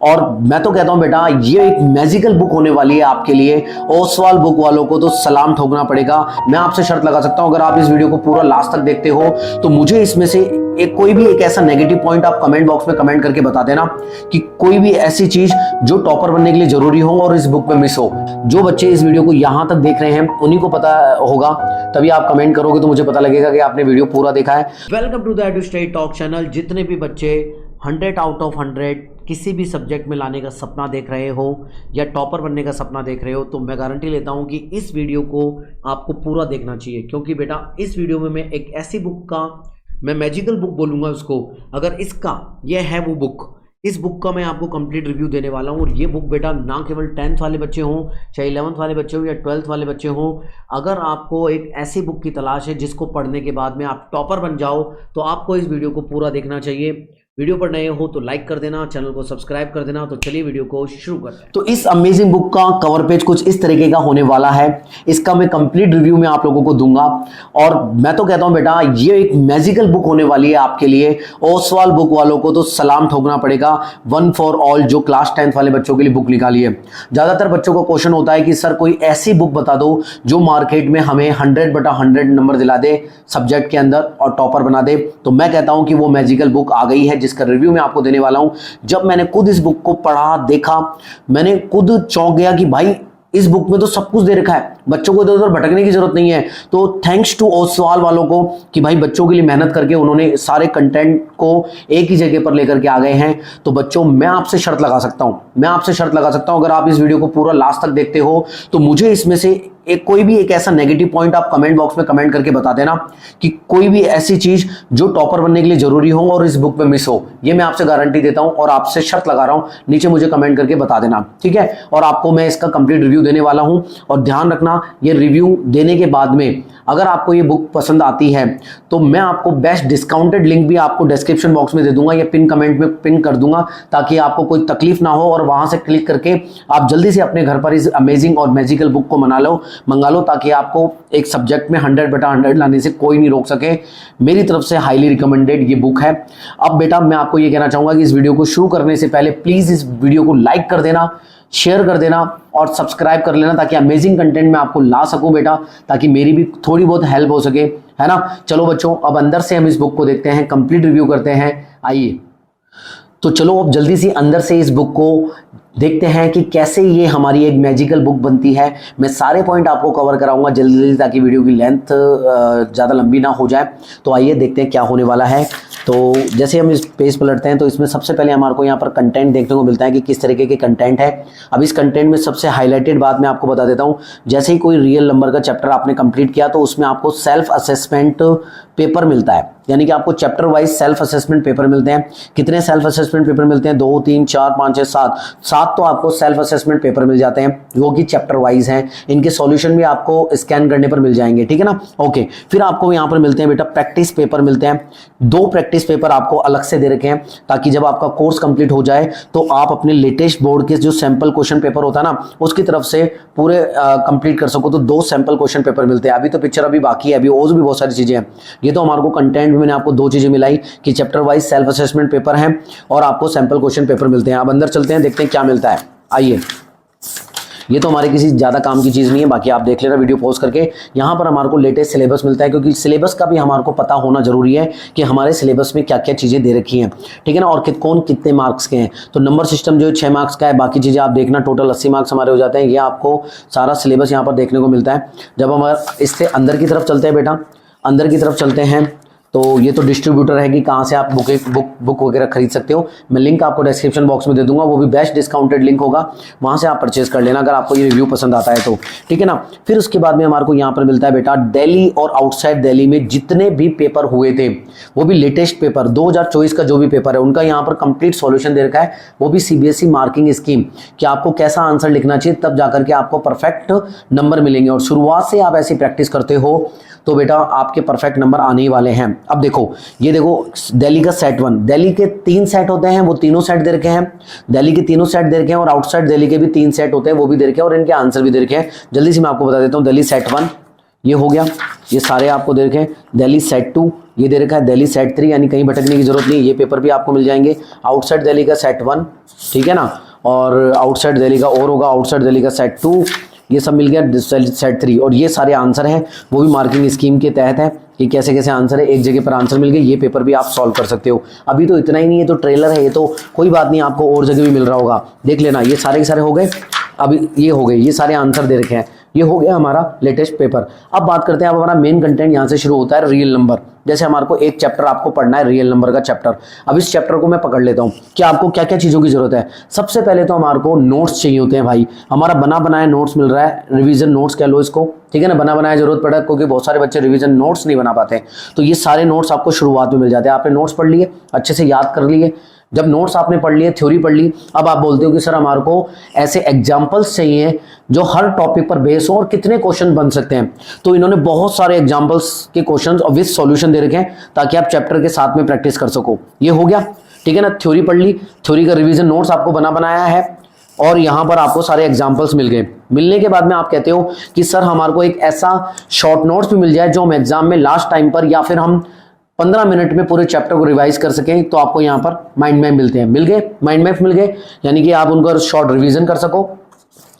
और मैं तो कहता हूं बेटा ये एक मैजिकल बुक होने वाली है आपके लिए। ओसवाल बुक वालों को तो सलाम ठोकना पड़ेगा। मैं आपसे शर्त लगा सकता हूं अगर आप इस वीडियो को पूरा लास्ट तक देखते हो तो मुझे इसमें से कोई भी एक ऐसा नेगेटिव पॉइंट आप कमेंट बॉक्स में कमेंट करके बता देना कि कोई भी ऐसी चीज जो टॉपर बनने के लिए जरूरी हो और इस बुक में मिस हो। जो बच्चे इस वीडियो को यहां तक देख रहे हैं उन्हीं को पता होगा, तभी आप कमेंट करोगे तो मुझे पता लगेगा कि आपने वीडियो पूरा देखा है। Welcome to the Edustudy talk channel. जितने भी बच्चे 100 आउट ऑफ 100 किसी भी सब्जेक्ट में लाने का सपना देख रहे हो या टॉपर बनने का सपना देख रहे हो तो मैं गारंटी लेता हूं कि इस वीडियो को आपको पूरा देखना चाहिए, क्योंकि बेटा इस वीडियो में मैं एक ऐसी बुक का, मैं मैजिकल बुक बोलूँगा उसको, अगर इसका यह है वो बुक, इस बुक का मैं आपको कंप्लीट रिव्यू देने वाला हूँ। और ये बुक बेटा ना केवल 10th वाले बच्चे हों, चाहे 11th वाले बच्चे हों या 12th वाले बच्चे हों, अगर आपको एक ऐसी बुक की तलाश है जिसको पढ़ने के बाद में आप टॉपर बन जाओ तो आपको इस वीडियो को पूरा देखना चाहिए। वीडियो पर नए हो तो लाइक कर देना, चैनल को सब्सक्राइब कर देना। तो चलिए वीडियो को शुरू करते हैं। तो इस अमेजिंग बुक का कवर पेज कुछ इस तरीके का होने वाला है। इसका मैं कंप्लीट रिव्यू में आप लोगों को दूंगा और मैं तो कहता हूं बेटा ये एक मैजिकल बुक होने वाली है आपके लिए। ओसवाल बुक वालों को तो सलाम ठोकना पड़ेगा, वन फॉर ऑल, जो क्लास 10th वाले बच्चों के लिए बुक निकाली है। ज्यादातर बच्चों को क्वेश्चन होता है कि सर कोई ऐसी बुक बता दो जो मार्केट में हमें 100/100 नंबर दिला दे सब्जेक्ट के अंदर और टॉपर बना दे। तो मैं कहता हूं कि वो मैजिकल बुक आ गई है जिसका रिव्यू मैं आपको देने वाला हूं। जब मैंने खुद इस बुक को पढ़ा, देखा, मैंने खुद चौंक गया कि भाई इस बुक में तो सब कुछ दे रखा है, बच्चों को इधर उधर भटकने की जरूरत नहीं है। तो थैंक्स टू ओसवाल वालों को कि भाई बच्चों के लिए मेहनत करके उन्होंने सारे कंटेंट को एक ही जगह पर लेकर के आ गए हैं। तो बच्चों मैं आपसे शर्त लगा सकता हूं अगर आप इस वीडियो को पूरा लास्ट तक देखते हो तो मुझे इसमें से कोई भी एक ऐसा नेगेटिव पॉइंट आप कमेंट बॉक्स में कमेंट करके बता देना कि कोई भी ऐसी चीज जो टॉपर बनने के लिए जरूरी हो और इस बुक में मिस हो। ये मैं आपसे गारंटी देता हूं और आपसे शर्त लगा रहा हूं, नीचे मुझे कमेंट करके बता देना, ठीक है। और आपको मैं इसका कंप्लीट रिव्यू देने वाला हूं और ध्यान रखना ये रिव्यू देने के बाद में अगर आपको ये बुक पसंद आती है तो मैं आपको बेस्ट डिस्काउंटेड लिंक भी आपको डिस्क्रिप्शन बॉक्स में दे दूंगा या पिन कमेंट में पिन कर दूंगा, ताकि आपको कोई तकलीफ ना हो और वहां से क्लिक करके आप जल्दी से अपने घर पर इस अमेजिंग और मैजिकल बुक को मंगा लो, ताकि आपको एक सब्जेक्ट में 100/100 लाने से कोई नहीं रोक सके। मेरी तरफ से हाईली रिकमेंडेड ये बुक है। अब बेटा मैं आपको ये कहना चाहूंगा कि इस वीडियो को शुरू करने से पहले प्लीज इस वीडियो को लाइक कर देना, शेयर कर देना और सब्सक्राइब कर लेना, ताकि अमेजिंग कंटेंट मैं आपको ला सकूं बेटा, ताकि मेरी भी थोड़ी बहुत हेल्प हो सके, है ना। चलो बच्चों अब अंदर से हम इस बुक को देखते हैं, कंप्लीट रिव्यू करते हैं। आइए तो चलो अब जल्दी से अंदर से इस बुक को देखते हैं कि कैसे ये हमारी एक मैजिकल बुक बनती है। मैं सारे पॉइंट आपको कवर कराऊंगा जल्दी जल्दी, ताकि वीडियो की लेंथ ज़्यादा लंबी ना हो जाए। तो आइए देखते हैं क्या होने वाला है। तो जैसे हम इस पेज पलटते हैं तो इसमें सबसे पहले हमारे को यहाँ पर कंटेंट देखने को मिलता है कि किस तरीके के कंटेंट है। अब इस कंटेंट में सबसे हाईलाइटेड बात मैं आपको बता देता हूँ, जैसे ही कोई रियल नंबर का चैप्टर आपने कंप्लीट किया तो उसमें आपको सेल्फ असेसमेंट पेपर मिलता है, यानी कि आपको chapter wise self assessment paper मिलते हैं। कितने सेल्फ असेसमेंट पेपर मिलते हैं? 2 3 4 5 6 7 तो आपको सेल्फ असेसमेंट पेपर मिल जाते हैं जो कि चैप्टर वाइज हैं। इनके सॉल्यूशन भी आपको स्कैन करने पर मिल जाएंगे, ठीक है ना। ओके, फिर आपको यहाँ पर मिलते हैं बेटा प्रैक्टिस पेपर मिलते हैं। 2 प्रैक्टिस पेपर आपको अलग से दे रखे हैं, ताकि जब आपका कोर्स कंप्लीट हो जाए तो आप अपने लेटेस्ट बोर्ड के जो सैंपल क्वेश्चन पेपर होता है ना उसकी तरफ से पूरे कंप्लीट कर सको। तो 2 सैंपल क्वेश्चन पेपर मिलते हैं। अभी तो पिक्चर अभी बाकी है, अभी और भी बहुत सारी चीजें हैं। ये तो हमारे को कंटेंट में मैंने आपको 2 चीजें मिलाई कि chapter wise self assessment paper है और आपको सैंपल क्वेश्चन पेपर मिलते हैं। अब अंदर चलते हैं, देखते हैं क्या मिलता है। आइए, ये तो हमारे किसी ज़्यादा काम की चीज़ नहीं है, बाकी आप देख लेना वीडियो पॉज करके। यहाँ पर हमारे को लेटेस्ट सिलेबस मिलता है, क्योंकि सिलेबस का भी हमारे को पता होना जरूरी है कि हमारे सिलेबस में क्या क्या चीज़ें दे रखी हैं, ठीक है ना, और कौन कितने मार्क्स के हैं। तो नंबर सिस्टम जो है 6 मार्क्स का है, बाकी चीज़ें आप देखना, टोटल 80 मार्क्स हमारे हो जाते हैं। ये आपको सारा सिलेबस यहाँ पर देखने को मिलता है। जब हम इससे अंदर की तरफ चलते हैं बेटा, अंदर की तरफ चलते हैं तो ये तो डिस्ट्रीब्यूटर है कि कहाँ से आप बुक वगैरह खरीद सकते हो। मैं लिंक आपको डिस्क्रिप्शन बॉक्स में दे दूंगा, वो भी बेस्ट डिस्काउंटेड लिंक होगा, वहाँ से आप परचेज कर लेना अगर आपको ये रिव्यू पसंद आता है तो, ठीक है ना। फिर उसके बाद में हमारे को यहाँ पर मिलता है बेटा दिल्ली और आउटसाइड दिल्ली में जितने भी पेपर हुए थे, वो भी लेटेस्ट पेपर 2024 का जो भी पेपर है उनका यहाँ पर कंप्लीट सॉल्यूशन दे रखा है। वो भी CBSE मार्किंग स्कीम कि आपको कैसा आंसर लिखना चाहिए, तब जाकर के आपको परफेक्ट नंबर मिलेंगे। और शुरुआत से आप ऐसी प्रैक्टिस करते हो तो बेटा आपके परफेक्ट नंबर आने ही वाले हैं। अब देखो, ये देखो दिल्ली का सेट 1, दिल्ली के 3 सेट होते हैं, वो तीनों सेट दे रखे हैं, दिल्ली के तीनों सेट दे रखे हैं, और आउटसाइड दिल्ली के भी 3 सेट होते हैं, वो भी दे रखे हैं, और इनके आंसर भी दे रखे हैं। जल्दी से मैं आपको बता देता हूँ। दिल्ली सेट 1 ये हो गया, ये सारे आपको दे रखे हैं। दिल्ली सेट 2 ये दे रखा है, दिल्ली सेट 3 यानी कहीं भटकने की जरूरत नहीं, ये पेपर भी आपको मिल जाएंगे। आउटसाइड दिल्ली का सेट 1, ठीक है ना, और आउटसाइड दिल्ली का और होगा, आउटसाइड दिल्ली का सेट 2, ये सब मिल गया, सेट 3। और ये सारे आंसर हैं वो भी मार्किंग स्कीम के तहत है कि कैसे कैसे आंसर है, एक जगह पर आंसर मिल गए, ये पेपर भी आप सॉल्व कर सकते हो। अभी तो इतना ही नहीं है, तो ट्रेलर है, ये तो कोई बात नहीं, आपको और जगह भी मिल रहा होगा, देख लेना। ये सारे के सारे हो गए, अभी ये हो गए, ये सारे आंसर दे रखे हैं, ये हो गया हमारा लेटेस्ट पेपर। अब बात करते हैं, अब हमारा मेन कंटेंट यहाँ से शुरू होता है, रियल नंबर। जैसे हमारे को एक चैप्टर आपको पढ़ना है, रियल नंबर का चैप्टर। अब इस चैप्टर को मैं पकड़ लेता हूँ कि आपको क्या क्या चीज़ों की जरूरत है। सबसे पहले तो हमारे को नोट्स चाहिए होते हैं भाई, हमारा बना बनाया नोट्स मिल रहा है, रिवीजन नोट्स कह लो इसको, ठीक है ना, बना बनाया जरूरत पड़ा है, क्योंकि बहुत सारे बच्चे रिवीजन नोट्स नहीं बना पाते। तो ये सारे नोट्स आपको शुरुआत में मिल जाते हैं। आपने नोट्स पढ़ लिए, अच्छे से याद कर लिए, जब नोट्स आपने पढ़ लिए, थ्योरी पढ़ ली, अब आप बोलते हो कि सर हमारे को ऐसे एग्जाम्पल्स चाहिए जो हर टॉपिक पर बेस हो और कितने क्वेश्चन बन सकते हैं। तो इन्होंने बहुत सारे एग्जाम्पल्स के क्वेश्चंस और विद सॉल्यूशन दे रखे हैं ताकि आप चैप्टर के साथ में प्रैक्टिस कर सको। ये हो गया, ठीक है ना, थ्योरी पढ़ ली, थ्योरी का रिवीजन नोट्स आपको बना बनाया है, और यहां पर आपको सारे एग्जाम्पल्स मिल गए। मिलने के बाद में आप कहते हो कि सर हमारे को एक ऐसा शॉर्ट नोट्स भी मिल जाए जो हम एग्जाम में लास्ट टाइम पर या फिर हम 15 मिनट में पूरे चैप्टर को रिवाइज कर सकें, तो आपको यहाँ पर माइंड मैप मिलते हैं। मिल गए, माइंड मैप मिल गए, यानी कि आप उनको शॉर्ट रिवीजन कर सको।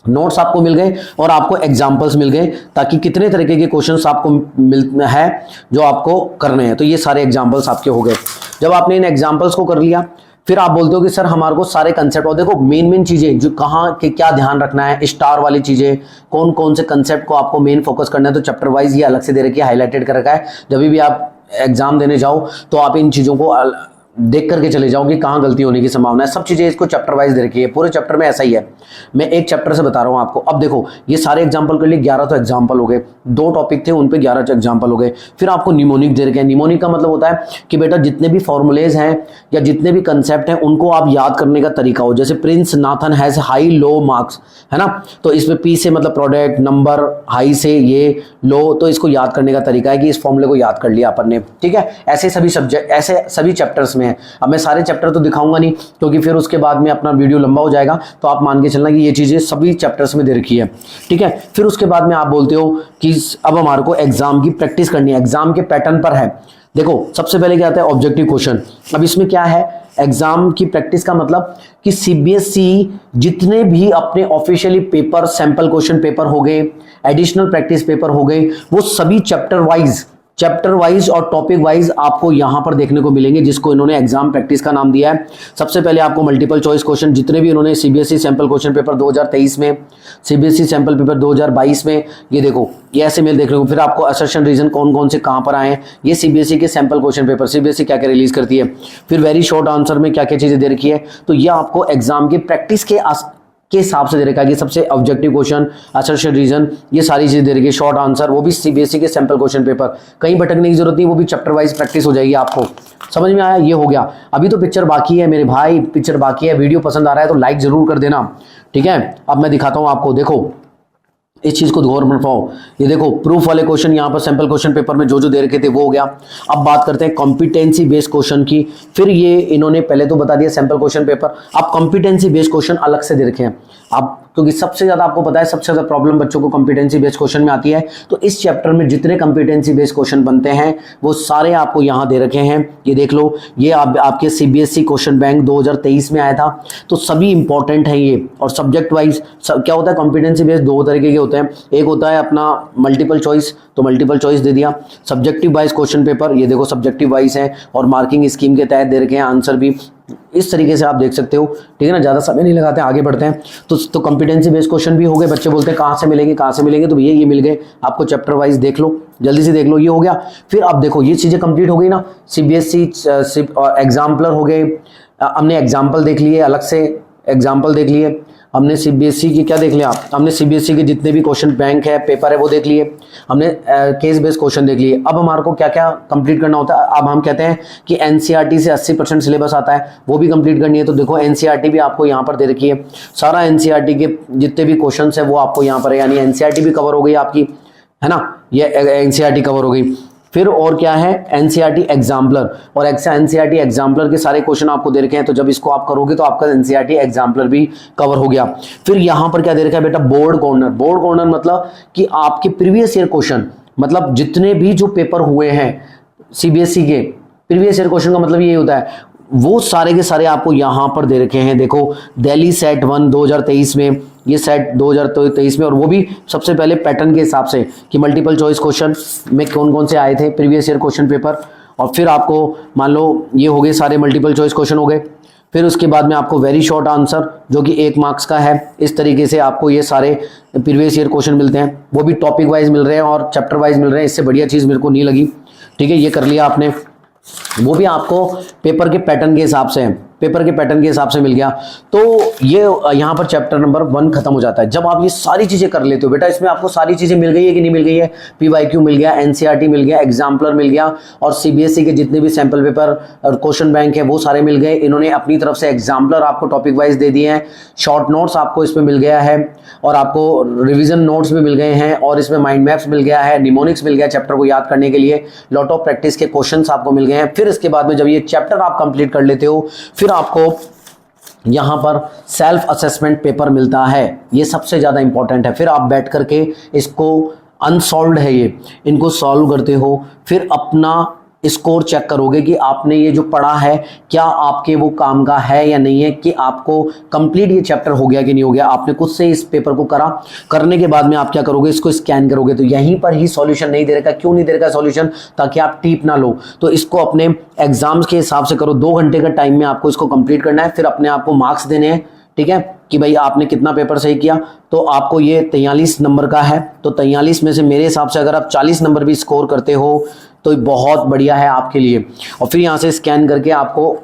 नोट्स आपको मिल गए और आपको एग्जाम्पल्स मिल गए, ताकि कितने तरीके के क्वेश्चंस आपको मिल है जो आपको करने हैं। तो ये सारे एग्जाम्पल्स आपके हो गए। जब आपने इन एग्जाम्पल्स को कर लिया, फिर आप बोलते हो कि सर हमारे को सारे कंसेप्ट, और देखो मेन चीजें जो कहाँ के क्या ध्यान रखना है, स्टार वाली चीजें, कौन कौन से कंसेप्ट को आपको मेन फोकस करना है, तो चैप्टर वाइज ये अलग से दे रखी है, हाईलाइटेड कर रखा है। जब भी आप एग्जाम देने जाओ तो आप इन चीजों को देख करके चले जाओ कि कहाँ गलती होने की संभावना है। सब चीजें इसको चैप्टर वाइज दे रखी है, पूरे चैप्टर में ऐसा ही है। मैं एक चैप्टर से बता रहा हूँ आपको। अब देखो ये सारे एग्जांपल कर लिए, 11 तो एग्जांपल हो गए, 2 टॉपिक थे उन पे 11 एग्जांपल हो गए। फिर आपको निमोनिक दे रखे हैं। निमोनिक का मतलब होता है कि बेटा जितने भी फॉर्मुलेज हैं या जितने भी कंसेप्ट हैं उनको आप याद करने का तरीका हो। जैसे Prince Nathan has high low marks, है ना, तो इसमें पी से मतलब प्रोडक्ट, नंबर, हाई से ये, लो, तो इसको याद करने का तरीका है कि इस फॉर्मूले को याद कर लिया अपन ने, ठीक है। ऐसे सभी सब्जेक्ट, ऐसे सभी चैप्टर्स में है। अब मैं सारे चैप्टर तो दिखाऊंगा नहीं, क्योंकि फिर उसके बाद में अपना वीडियो लंबा हो जाएगा, तो आप मान के चलना कि ये चीजें सभी चैप्टर्स में दे रखी है, ठीक है। फिर उसके बाद में आप बोलते हो कि अब हमारे को एग्जाम की प्रैक्टिस करनी है, एग्जाम के पैटर्न पर है। देखो सबसे पहले क्या आता है, ऑब्जेक्टिव क्वेश्चन। अब इसमें क्या है, एग्जाम की प्रैक्टिस का मतलब कि सीबीएसई जितने भी अपने officially paper, sample question paper हो गए, एडिशनल प्रैक्टिस पेपर हो गए, वो सभी चैप्टर वाइज और टॉपिक वाइज आपको यहां पर देखने को मिलेंगे, जिसको इन्होंने एग्जाम प्रैक्टिस का नाम दिया है। सबसे पहले आपको मल्टीपल चॉइस क्वेश्चन, जितने भी इन्होंने सीबीएसई सैंपल क्वेश्चन पेपर 2023 में, सीबीएसई सैंपल पेपर 2022 में, ये देखो ये ऐसे में देखने को। फिर आपको असर्शन रीजन कौन कौन से कहां पर आए हैं, ये सीबीएसई के सैंपल क्वेश्चन पेपर, सीबीएसई क्या क्या रिलीज करती है। फिर वेरी शॉर्ट आंसर में क्या क्या चीजें दे रखी है, तो ये आपको एग्जाम की प्रैक्टिस के हिसाब से दे रखा है कि सबसे ऑब्जेक्टिव क्वेश्चन, असर्शन रीजन, ये सारी चीजें दे रखी है। शॉर्ट आंसर वो भी सीबीएसई के सैंपल क्वेश्चन पेपर, कहीं भटकने की जरूरत नहीं, वो भी चैप्टर वाइज प्रैक्टिस हो जाएगी आपको। समझ में आया, ये हो गया। अभी तो पिक्चर बाकी है मेरे भाई, पिक्चर बाकी है। वीडियो पसंद आ रहा है तो लाइक जरूर कर देना, ठीक है। अब मैं दिखाता हूं आपको, देखो इस चीज को गौर में पाओ। ये देखो प्रूफ वाले क्वेश्चन यहाँ पर सैंपल क्वेश्चन पेपर में जो जो दे रखे थे वो हो गया। अब बात करते हैं कॉम्पिटेंसी बेस्ड क्वेश्चन की। फिर ये इन्होंने पहले तो बता दिया सैंपल क्वेश्चन पेपर, अब कॉम्पिटेंसी बेस्ड क्वेश्चन अलग से दे रखे हैं। अब क्योंकि सबसे ज्यादा आपको पता है सबसे ज्यादा प्रॉब्लम बच्चों को कॉम्पिटेंसी बेस्ड क्वेश्चन में आती है, तो इस चैप्टर में जितने कॉम्पिटेंसी बेस्ड क्वेश्चन बनते हैं वो सारे आपको यहाँ दे रखे हैं। ये देख लो, ये आपके सीबीएसई क्वेश्चन बैंक 2023 में आया था, तो सभी इंपॉर्टेंट है ये। और सब्जेक्ट वाइज क्या होता है, कॉम्पिटेंसी बेस्ड 2 तरीके के होते हैं। एक होता है अपना मल्टीपल चॉइस, तो मल्टीपल चॉइस दे दिया। सब्जेक्टिव वाइज क्वेश्चन पेपर, ये देखो सब्जेक्टिव वाइज है और मार्किंग स्कीम के तहत दे रखे हैं आंसर भी। इस तरीके से आप देख सकते हो, ठीक है ना, ज्यादा समय नहीं लगाते, आगे बढ़ते हैं। तो कॉम्पिटेंसी बेस्ड क्वेश्चन भी हो गए। बच्चे बोलते हैं कहाँ से मिलेंगे, तो ये मिल गए आपको, चैप्टर वाइज देख लो, जल्दी से देख लो, ये हो गया। फिर अब देखो ये चीजें कंप्लीट हो गई ना, सीबीएसई एग्जाम्पलर हो गए, हमने एग्जाम्पल देख लिए, अलग से एग्जाम्पल देख लिए हमने। सीबीएसई की क्या देख लिया, हमने सीबीएसई के जितने भी क्वेश्चन बैंक है, पेपर है, वो देख लिए हमने, केस बेस्ड क्वेश्चन देख लिए। अब हमारे को क्या क्या कंप्लीट करना होता है, अब हम कहते हैं कि एनसीईआरटी से 80% सिलेबस आता है, वो भी कंप्लीट करनी है। तो देखो एनसीईआरटी भी आपको यहाँ पर दे रखी है, सारा एनसीईआरटी के जितने भी क्वेश्चन है वो आपको यहाँ पर है, यानी एनसीईआरटी भी कवर हो गई आपकी, है ना, ये एनसीईआरटी कवर हो गई। फिर और क्या है, एनसीईआरटी एग्जाम्पलर, और एनसीईआरटी एग्जाम्पलर के सारे क्वेश्चन आपको दे रखे हैं, तो जब इसको आप करोगे तो आपका एनसीईआरटी एग्जाम्पलर भी कवर हो गया। फिर यहां पर क्या दे रखा है बेटा, बोर्ड कॉर्नर। बोर्ड कॉर्नर मतलब कि आपके प्रीवियस ईयर क्वेश्चन मतलब जितने भी जो पेपर हुए हैं सीबीएसई के प्रीवियस ईयर क्वेश्चन का मतलब ये होता है, वो सारे के सारे आपको यहां पर दे रखे हैं। देखो दिल्ली सेट 1 2023 में, ये सेट 2023 में, और वो भी सबसे पहले पैटर्न के हिसाब से कि मल्टीपल चॉइस क्वेश्चन में कौन कौन से आए थे प्रीवियस ईयर क्वेश्चन पेपर, और फिर आपको मान लो ये हो गए सारे मल्टीपल चॉइस क्वेश्चन हो गए। फिर उसके बाद में आपको वेरी शॉर्ट आंसर जो कि 1 मार्क्स का है। इस तरीके से आपको ये सारे प्रीवियस ईयर क्वेश्चन मिलते हैं, वो भी टॉपिक वाइज मिल रहे हैं और चैप्टर वाइज मिल रहे हैं। इससे बढ़िया चीज़ मेरे को नहीं लगी। ठीक है, ये कर लिया आपने, वो भी आपको पेपर के पैटर्न के हिसाब से, पेपर के पैटर्न के हिसाब से मिल गया। तो ये यहाँ पर चैप्टर नंबर 1 खत्म हो जाता है। जब आप ये सारी चीजें कर लेते हो बेटा, इसमें आपको सारी चीजें मिल गई है कि नहीं मिल गई है? पीवाईक्यू मिल गया, एनसीईआरटी मिल गया, एग्जाम्पलर मिल गया, और सीबीएसई के जितने भी सैंपल पेपर और क्वेश्चन बैंक है वो सारे मिल गए। इन्होंने अपनी तरफ से एग्जाम्पलर आपको टॉपिक वाइज दे दिए हैं, शॉर्ट नोट्स आपको इसमें मिल गया है, और आपको रिविजन नोट्स भी मिल गए हैं, और इसमें माइंड मैप्स मिल गया है, निमोनिक्स मिल गया चैप्टर को याद करने के लिए, लॉट ऑफ प्रैक्टिस के क्वेश्चंस आपको मिल गए हैं। फिर इसके बाद में जब ये चैप्टर आप कंप्लीट कर लेते हो, फिर आपको यहां पर सेल्फ असेसमेंट पेपर मिलता है। ये सबसे ज्यादा इंपॉर्टेंट है। फिर आप बैठ करके इसको, अनसॉल्व्ड है ये, इनको सॉल्व करते हो, फिर अपना स्कोर चेक करोगे कि आपने ये जो पढ़ा है क्या आपके वो काम का है या नहीं है, कि आपको कंप्लीट ये चैप्टर हो गया कि नहीं हो गया। आपने खुद से इस पेपर को करा, करने के बाद में आप क्या करोगे, इसको स्कैन करोगे। तो यहीं पर ही सॉल्यूशन नहीं दे रखा, क्यों नहीं दे रखा सॉल्यूशन? ताकि आप टीप ना लो। तो इसको अपने एग्जाम्स के हिसाब से करो, 2 घंटे का टाइम में आपको इसको कंप्लीट करना है। फिर अपने आप को मार्क्स देने हैं, ठीक है, कि भाई आपने कितना पेपर सही किया। तो आपको ये 43 नंबर का है, तो 43 में से मेरे हिसाब से अगर आप 40 नंबर भी स्कोर करते हो तो बहुत बढ़िया है आपके लिए। और फिर यहाँ से स्कैन करके आपको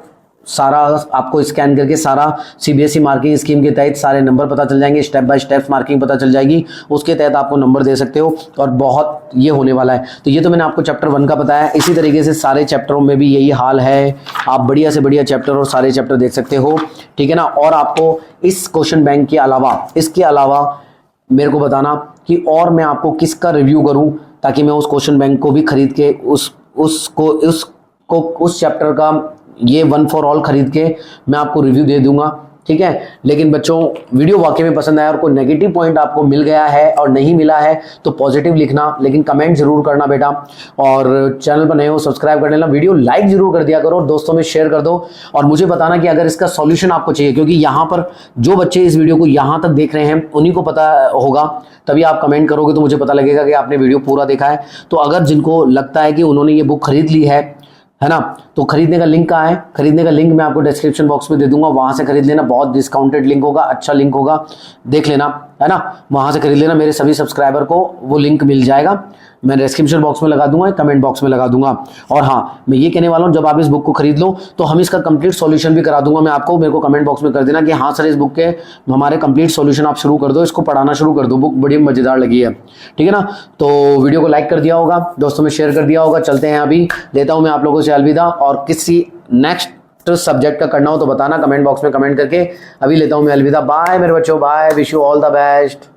स्कैन करके सारा सीबीएसई मार्किंग स्कीम के तहत सारे नंबर पता चल जाएंगे, स्टेप बाय स्टेप मार्किंग पता चल जाएगी, उसके तहत आपको नंबर दे सकते हो, और बहुत ये होने वाला है। तो ये तो मैंने आपको चैप्टर 1 का बताया। इसी तरीके से सारे चैप्टरों में भी यही हाल है, आप बढ़िया से बढ़िया चैप्टर और सारे चैप्टर देख सकते हो, ठीक है ना। और आपको इस क्वेश्चन बैंक के अलावा, इसके अलावा मेरे को बताना कि और मैं आपको किसका रिव्यू करूं, ताकि मैं उस क्वेश्चन बैंक को भी खरीद के उस चैप्टर का ये 1 फॉर ऑल खरीद के मैं आपको रिव्यू दे दूंगा, ठीक है। लेकिन बच्चों, वीडियो वाकई में पसंद आया और कोई नेगेटिव पॉइंट आपको मिल गया है और नहीं मिला है तो पॉजिटिव लिखना, लेकिन कमेंट जरूर करना बेटा। और चैनल पर नए हो सब्सक्राइब कर लेना, वीडियो लाइक जरूर कर दिया करो और दोस्तों में शेयर कर दो। और मुझे बताना कि अगर इसका सॉल्यूशन आपको चाहिए, क्योंकि यहाँ पर जो बच्चे इस वीडियो को यहाँ तक देख रहे हैं उन्हीं को पता होगा, तभी आप कमेंट करोगे तो मुझे पता लगेगा कि आपने वीडियो पूरा देखा है। तो अगर जिनको लगता है कि उन्होंने ये बुक खरीद ली है ना, तो खरीदने का लिंक कहाँ है? खरीदने का लिंक मैं आपको डिस्क्रिप्शन बॉक्स में दे दूंगा, वहां से खरीद लेना। बहुत डिस्काउंटेड लिंक होगा, अच्छा लिंक होगा, देख लेना, है ना, वहां से खरीद लेना। मेरे सभी सब्सक्राइबर को वो लिंक मिल जाएगा, मैं डिस्क्रिप्शन बॉक्स में लगा दूंगा, कमेंट बॉक्स में लगा दूंगा। और हाँ, मैं ये कहने वाला हूँ, जब आप इस बुक को खरीद लो तो हम इसका कंप्लीट सॉल्यूशन भी करा दूंगा मैं आपको। मेरे को कमेंट बॉक्स में कर देना कि हाँ सर, इस बुक के हमारे कंप्लीट सॉल्यूशन आप शुरू कर दो, इसको पढ़ाना शुरू कर दो, बुक बड़ी मजेदार लगी है, ठीक है ना। तो वीडियो को लाइक कर दिया होगा, दोस्तों में शेयर कर दिया होगा। चलते हैं, अभी देता हूँ मैं आप लोगों से अलविदा, और किसी नेक्स्ट सब्जेक्ट का करना हो तो बताना कमेंट बॉक्स में कमेंट करके। अभी लेता हूँ मैं अलविदा, बाय मेरे बच्चों, bye, wish you all the best.